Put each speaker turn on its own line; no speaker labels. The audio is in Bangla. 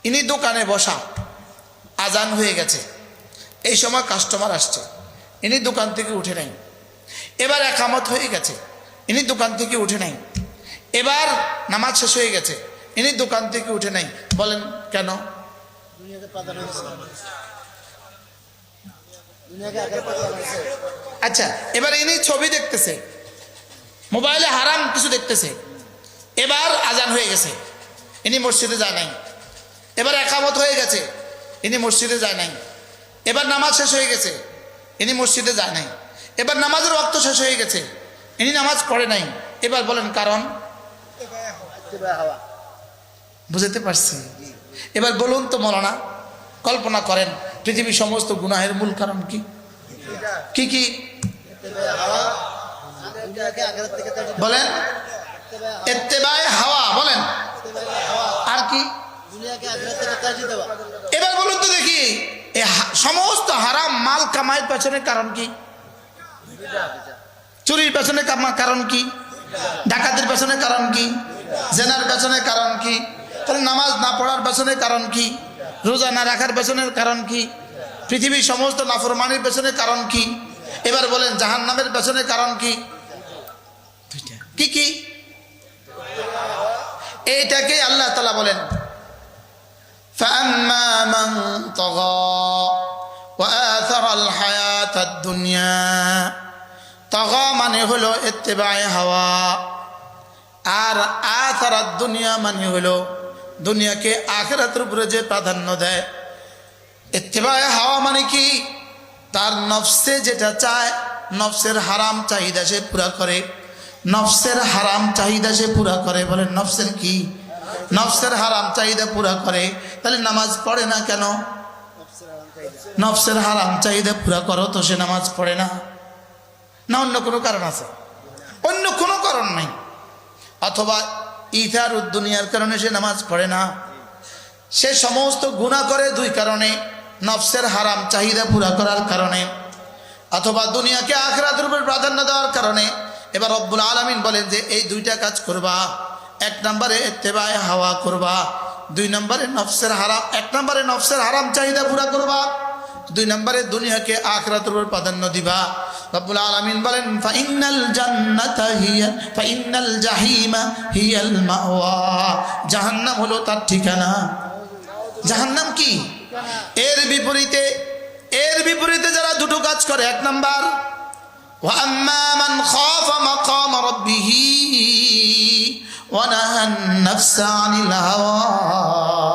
ইনি দোকানে বসা, আজান হয়ে গেছে, এই সময় কাস্টমার আসছে, ইনি দোকান থেকে উঠে নাই। এবার একামত হয়ে গেছে, ইনি দোকান থেকে উঠে নাই। এবার নামাজ শেষ হয়ে গেছে, ইনি দোকান থেকে উঠে নাই। বলেন কেন? আচ্ছা, এবার ইনি ছবি দেখতেছে, মোবাইলে হারাম কিছু দেখতেছে। এবার আজান হয়ে গেছে, ইনি মসজিদে যায় নাই। এবার একামত হয়ে গেছে, ইনি মসজিদে যায় নাই। এবার নামাজ শেষ হয়ে গেছে, ইনি মসজিদে যায় নাই। এবার নামাজের ওয়াক্ত শেষ হয়ে গেছে, ইনি নামাজ পড়ে নাই। এবার বলেন কারণ? বুঝতে পারছি? এবার বলুন তো মৌলানা, কল্পনা করেন পৃথিবীর সমস্ত গুনাহের মূল কারণ কি কি কি বলেন? ইত্তেবায়ে হাওয়া। বলেন আর কি? এবার বলুন তো দেখি, সমস্ত হারাম মাল কামাইয়ের পেছনে কারণ কি? চুরির পেছনে কারণ কি? ডাকাতের পেছনে কারণ কি? জেনার পেছনে কারণ কি? তাহলে নামাজ না পড়ার পেছনে কারণ কি? রোজা না রাখার পেছনের কারণ কি? পৃথিবীর সমস্ত নাফরমানির পেছনে কারণ কি? এবার বলেন জাহান্নামের পেছনে কারণ কি? কি কি? এইটাকে আল্লাহ তাআলা বলেন فَأَمَّا مَنْ طَغَى وَآثَرَ الْحَيَاةَ الدُّنْيَا। তাগা মানে হলো ইত্তেবায়ে হাওয়া, আর আথারাত দুনিয়া মানে হলো দুনিয়াকে আখিরাতের উপরে যে প্রাধান্য দেয়। ইত্তেবায়ে হাওয়া মানে কি? তার নফসে যেটা চায়, নফসের হারাম চাহিদা সে পুরা করে। নফসের হারাম চাহিদা সে পুরা করে। বলেন নফসের কি? নফসের হারাম চাহিদা পুরা করে। তাহলে নামাজ পড়ে না কেন? নফসের হারাম চাহিদা পুরা করো তো সে নামাজ পড়ে না? না অন্য কোনো কারণ আছে? অন্য কোনো কারণ নাই। অথবা ইথারুদ দুনিয়ার কারণে সে নামাজ পড়ে না। সে সমস্ত গুনাহ করে দুই কারণে, নফসের হারাম চাহিদা পুরা করার কারণে, অথবা দুনিয়াকে আখিরাতের উপর প্রাধান্য দেওয়ার কারণে। এবার রব্বুল আলামিন বলেন যে এই দুইটা কাজ করবা। এক নম্বরে ইত্তেবায়ে হাওয়া করবা, দুই নম্বরে নফসের হারাম, এক নম্বরে নফসের হারাম চাহিদা পুরা করবা, দুই নম্বরে দুনিয়াকে আখিরাতের উপর প্রাধান্য দিবা। রব্বুল আলামিন বলেন ফাইনাল জান্নাতা হিয়া ফাইনাল জাহিমা হিয়াল মাওয়া। জাহান্নাম হলো তার ঠিকানা। জাহান্নাম কি? এর বিপরীতে যারা দুটো কাজ করে, এক নাম্বার ওয়া আম্মা মান খাফা মাকাম রাব্বিহি ওয়া নাহান নাফসা আনিল হাওয়া